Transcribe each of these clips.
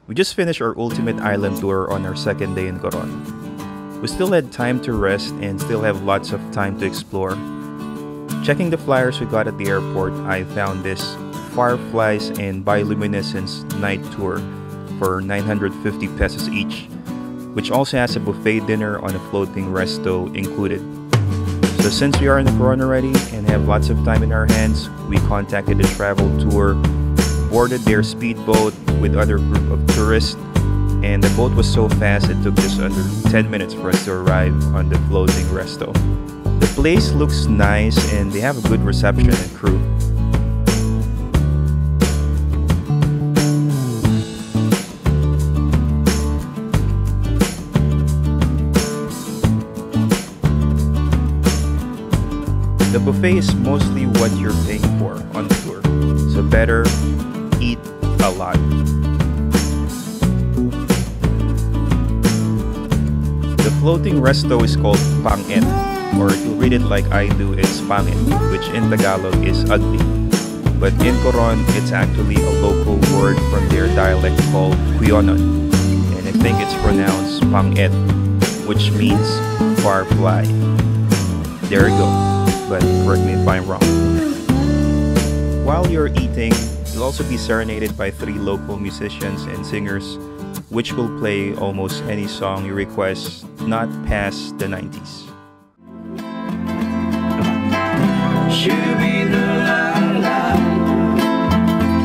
We just finished our ultimate island tour on our second day in Coron. We still had time to rest and still have lots of time to explore. Checking the flyers we got at the airport, I found this Fireflies and Bioluminescence night tour for 950 pesos each, which also has a buffet dinner on a floating resto included. So since we are in the Coron already and have lots of time in our hands, we contacted the travel tour, boarded their speedboat with other group of tourists, and the boat was so fast it took just under 10 minutes for us to arrive on the floating resto. The place looks nice and they have a good reception and crew. The buffet is mostly what you're paying for on the tour, so better eat a lot. The floating resto is called Pangit, or if you read it like I do, it's Pangit, which in Tagalog is ugly. But in Coron, it's actually a local word from their dialect called Kuyonon, and I think it's pronounced Pangit, which means firefly. There you go, but correct me if I'm wrong. While you're eating, you'll also be serenaded by 3 local musicians and singers, which will play almost any song you request, not past the 90s.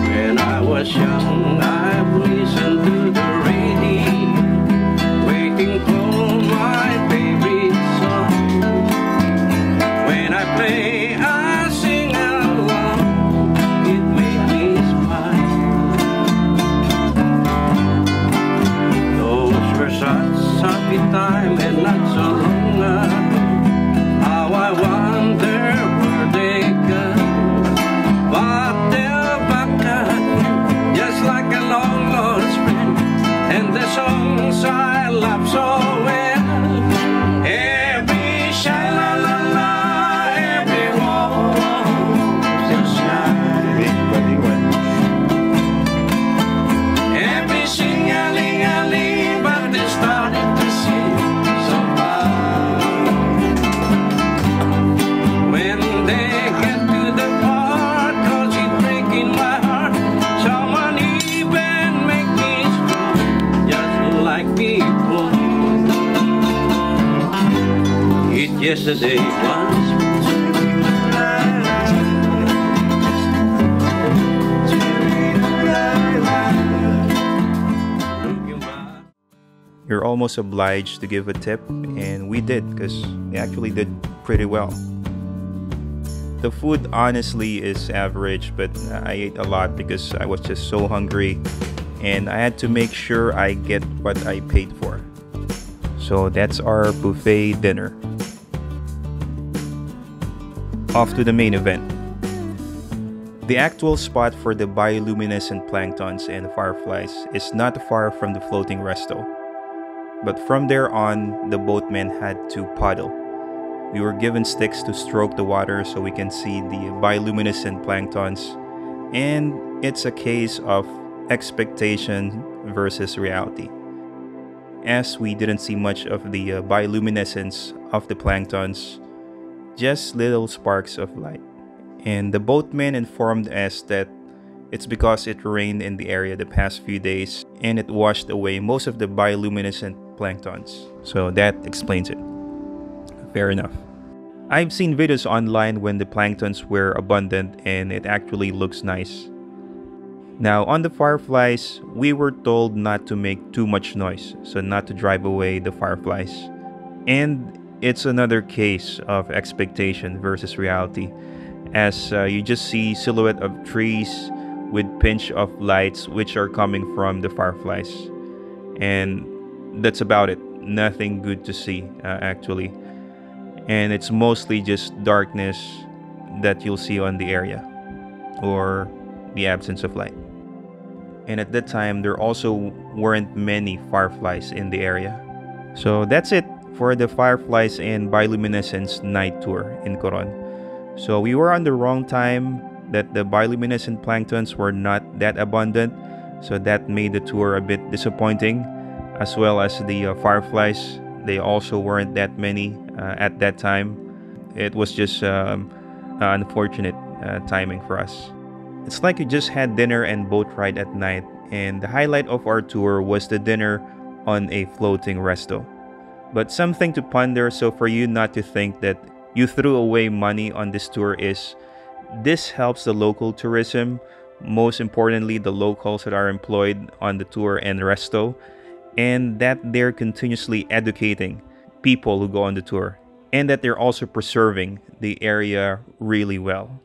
When I was young, I listened to the radio, waiting for my favorite song. When I play, I sing along, it made me smile. Those were such happy times and not so long ago. How I wonder where they go, but they're back again, just like a long lost friend. And the songs I love so well, every sha-la-la-la, every walk is shine, every sing-a-ling-a-ling, but they started to sing so loud. When they get to the part, 'cause it's breaking my heart, someone even make me strong, just like before. It yesterday was. You're almost obliged to give a tip, and we did because we actually did pretty well. The food honestly is average, but I ate a lot because I was just so hungry and I had to make sure I get what I paid for. So that's our buffet dinner. Off to the main event. The actual spot for the bioluminescent planktons and fireflies is not far from the floating resto. But from there on, the boatmen had to paddle. We were given sticks to stroke the water so we can see the bioluminescent planktons, and it's a case of expectation versus reality. As we didn't see much of the bioluminescence of the planktons, just little sparks of light. And the boatmen informed us that it's because it rained in the area the past few days and it washed away most of the bioluminescent planktons. So that explains it. Fair enough. I've seen videos online when the planktons were abundant and it actually looks nice. Now on the fireflies, we were told not to make too much noise, so not to drive away the fireflies. And it's another case of expectation versus reality, as you just see silhouette of trees with pinch of lights which are coming from the fireflies, and that's about it. Nothing good to see actually, and it's mostly just darkness that you'll see on the area or the absence of light. And at that time there also weren't many fireflies in the area. So that's it for the Fireflies and Bioluminescence night tour in Coron. So we were on the wrong time that the bioluminescent planktons were not that abundant, So that made the tour a bit disappointing, as well as the Fireflies. They also weren't that many at that time. It was just unfortunate timing for us. It's like you just had dinner and boat ride at night, and the highlight of our tour was the dinner on a floating resto. But something to ponder, so for you not to think that you threw away money on this tour, is this helps the local tourism, most importantly the locals that are employed on the tour and resto, and that they're continuously educating people who go on the tour, and that they're also preserving the area really well.